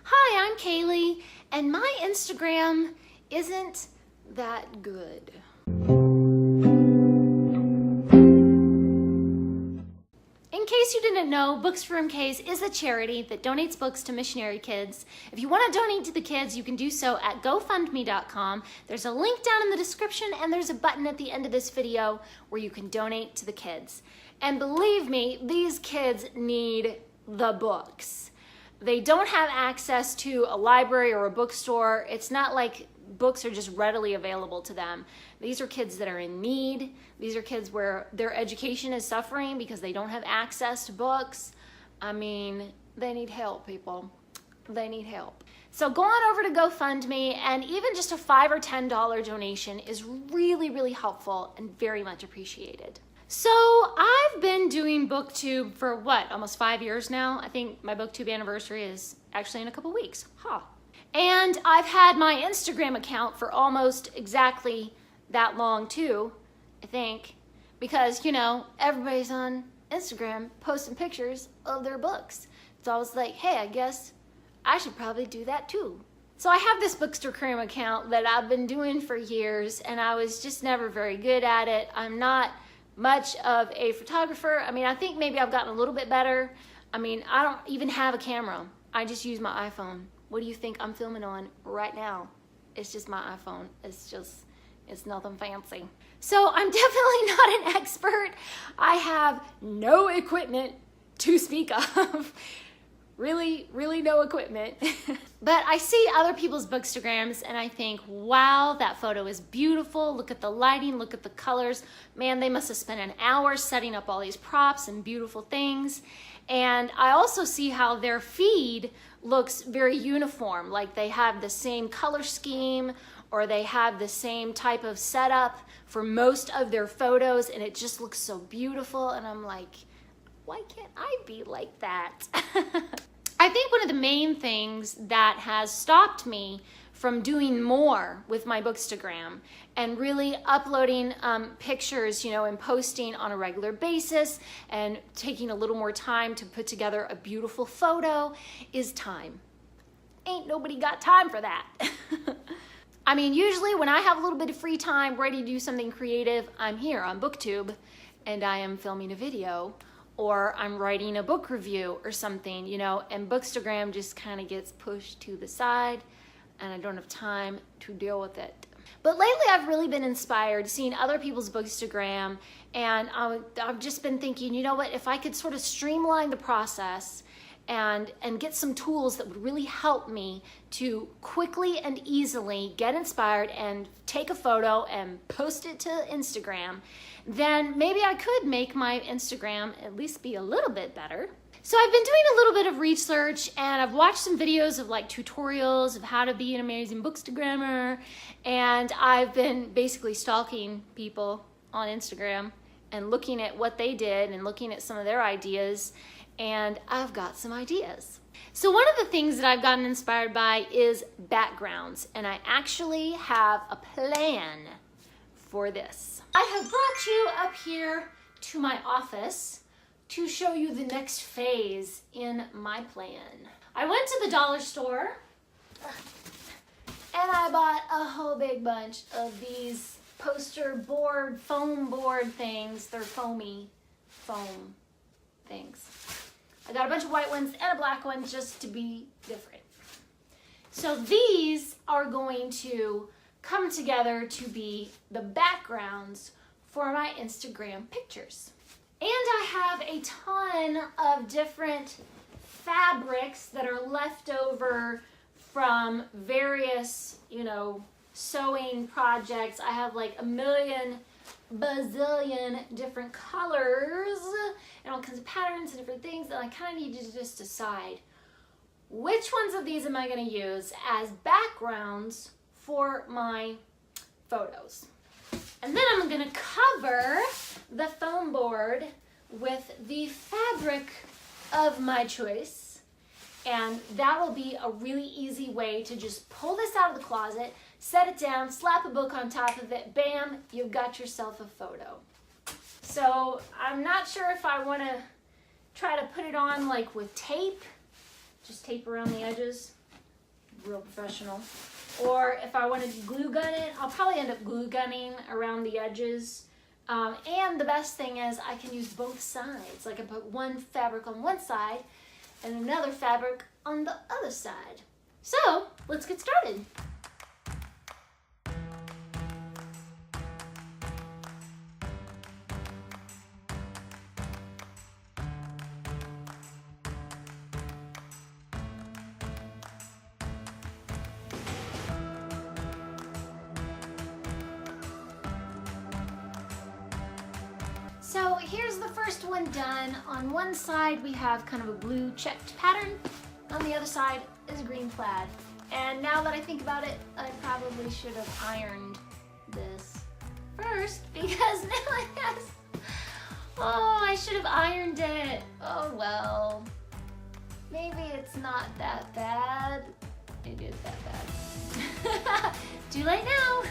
Hi, I'm Kaylee, and my Instagram isn't that good. In case you didn't know, Books for MKs is a charity that donates books to missionary kids. If you want to donate to the kids, you can do so at GoFundMe.com. There's a link down in the description, and there's a button at the end of this video where you can donate to the kids. And believe me, these kids need the books. They don't have access to a library or a bookstore. It's not like books are just readily available to them. These are kids that are in need. These are kids where their education is suffering because they don't have access to books. I mean, they need help, people. They need help. So go on over to GoFundMe, and even just a $5 or $10 donation is really, really helpful and very much appreciated. So I've been doing BookTube for what, almost 5 years now? I think my BookTube anniversary is actually in a couple weeks. And I've had my Instagram account for almost exactly that long too, I think, because, you know, everybody's on Instagram posting pictures of their books. So I was like, hey, I guess I should probably do that too. So I have this Bookstagram account that I've been doing for years, and I was just never very good at it. I'm not much of a photographer. I mean, I think maybe I've gotten a little bit better. I mean, I don't even have a camera. I just use my iPhone. What do you think I'm filming on right now? It's just my iPhone. It's nothing fancy. So I'm definitely not an expert. I have no equipment to speak of. Really no equipment. But I see other people's Bookstagrams and I think, wow, that photo is beautiful. Look at the lighting, look at the colors. Man, they must have spent an hour setting up all these props and beautiful things. And I also see how their feed looks very uniform, like they have the same color scheme or they have the same type of setup for most of their photos, and it just looks so beautiful. And I'm like, why can't I be like that? I think one of the main things that has stopped me from doing more with my Bookstagram and really uploading pictures, you know, and posting on a regular basis and taking a little more time to put together a beautiful photo is time. Ain't nobody got time for that. I mean, usually when I have a little bit of free time ready to do something creative, I'm here on BookTube and I am filming a video, or I'm writing a book review or something, you know, and Bookstagram just kind of gets pushed to the side and I don't have time to deal with it. But lately I've really been inspired seeing other people's Bookstagram, and I've just been thinking, you know what, if I could sort of streamline the process and get some tools that would really help me to quickly and easily get inspired and take a photo and post it to Instagram, then maybe I could make my Instagram at least be a little bit better. So I've been doing a little bit of research, and I've watched some videos of like tutorials of how to be an amazing Bookstagrammer, and I've been basically stalking people on Instagram and looking at what they did and looking at some of their ideas, and I've got some ideas. So one of the things that I've gotten inspired by is backgrounds, and I actually have a plan for this. I have brought you up here to my office to show you the next phase in my plan. I went to the dollar store and I bought a whole big bunch of these poster board, foam board things. They're foamy foam things. I got a bunch of white ones and a black one just to be different. So these are going to come together to be the backgrounds for my Instagram pictures. And I have a ton of different fabrics that are left over from various, you know, sewing projects. I have like a million bazillion different colors and all kinds of patterns and different things, and I kind of need to just decide which ones of these am I going to use as backgrounds for my photos. And then I'm going to cover the foam board with the fabric of my choice, and that will be a really easy way to just pull this out of the closet, set it down, slap a book on top of it, bam, you've got yourself a photo. So I'm not sure if I want to try to put it on like with tape, just tape around the edges. real professional. Or if I wanted to glue gun it, I'll probably end up glue gunning around the edges. And the best thing is I can use both sides. Like I put one fabric on one side and another fabric on the other side. So let's get started. So here's the first one done. On one side we have kind of a blue checked pattern. On the other side is a green plaid. And now that I think about it, I probably should have ironed this first because now it has, oh, I should have ironed it. Oh well, maybe it's not that bad. Maybe it's that bad. Too late now.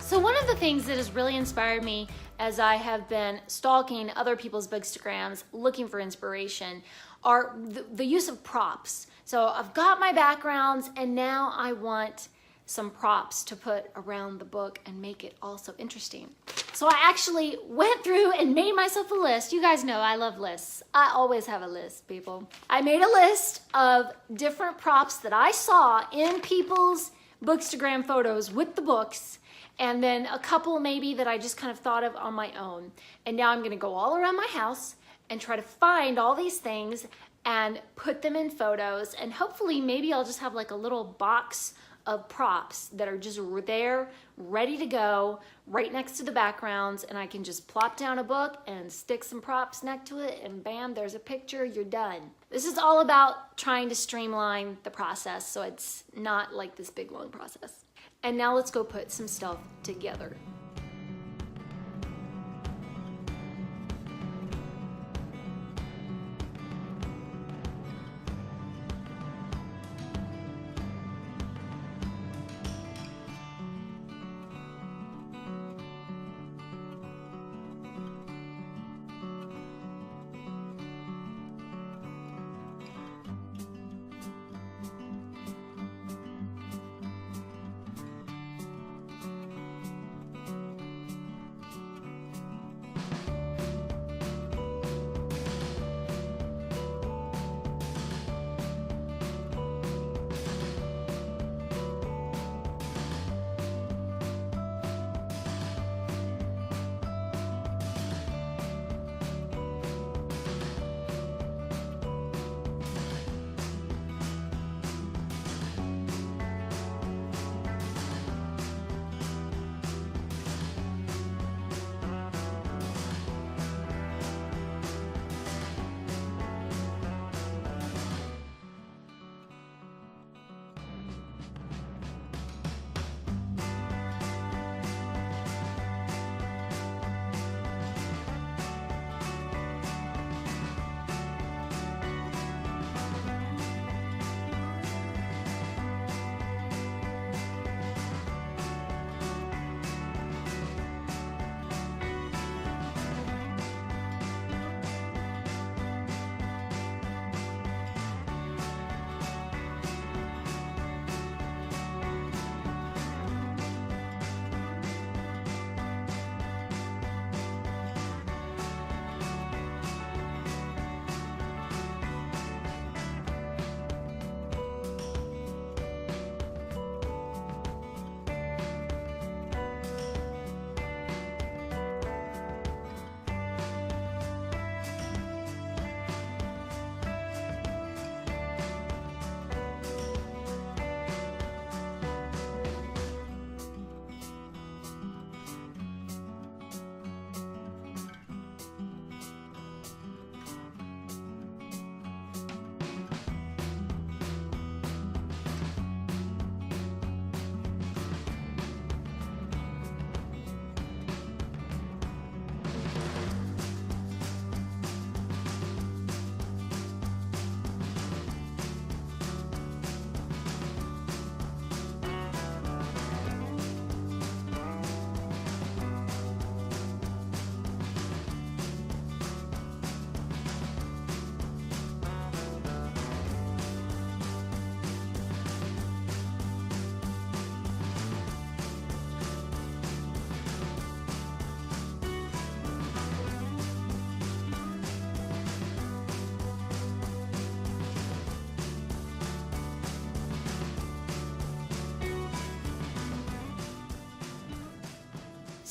So one of the things that has really inspired me as I have been stalking other people's Bookstagrams looking for inspiration are the use of props. So I've got my backgrounds and now I want some props to put around the book and make it also interesting. So I actually went through and made myself a list. You guys know I love lists. I always have a list, people. I made a list of different props that I saw in people's Bookstagram photos with the books, and then a couple maybe that I just kind of thought of on my own. And now I'm gonna go all around my house and try to find all these things and put them in photos, and hopefully maybe I'll just have like a little box of props that are just there, ready to go, right next to the backgrounds, and I can just plop down a book and stick some props next to it, and bam, there's a picture, you're done. This is all about trying to streamline the process so it's not like this big long process. And now let's go put some stuff together.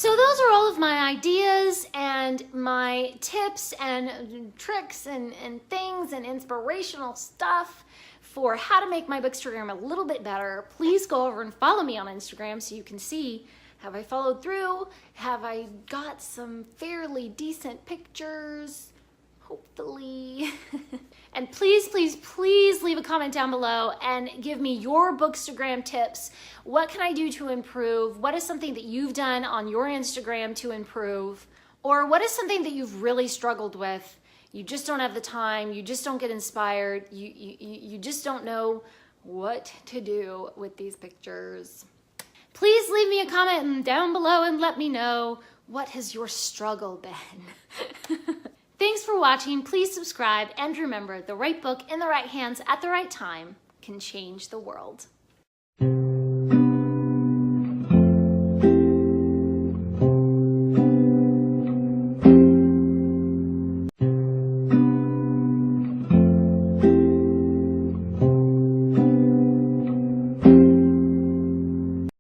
So those are all of my ideas and my tips and tricks and things and inspirational stuff for how to make my Bookstagram a little bit better. Please go over and follow me on Instagram so you can see, have I followed through? Have I got some fairly decent pictures? Hopefully. And please, please, please leave a comment down below and give me your Bookstagram tips. What can I do to improve? What is something that you've done on your Instagram to improve? Or what is something that you've really struggled with? You just don't have the time, you just don't get inspired, you just don't know what to do with these pictures. Please leave me a comment down below and let me know, what has your struggle been? Thanks for watching. Please subscribe, and remember, the right book in the right hands at the right time can change the world.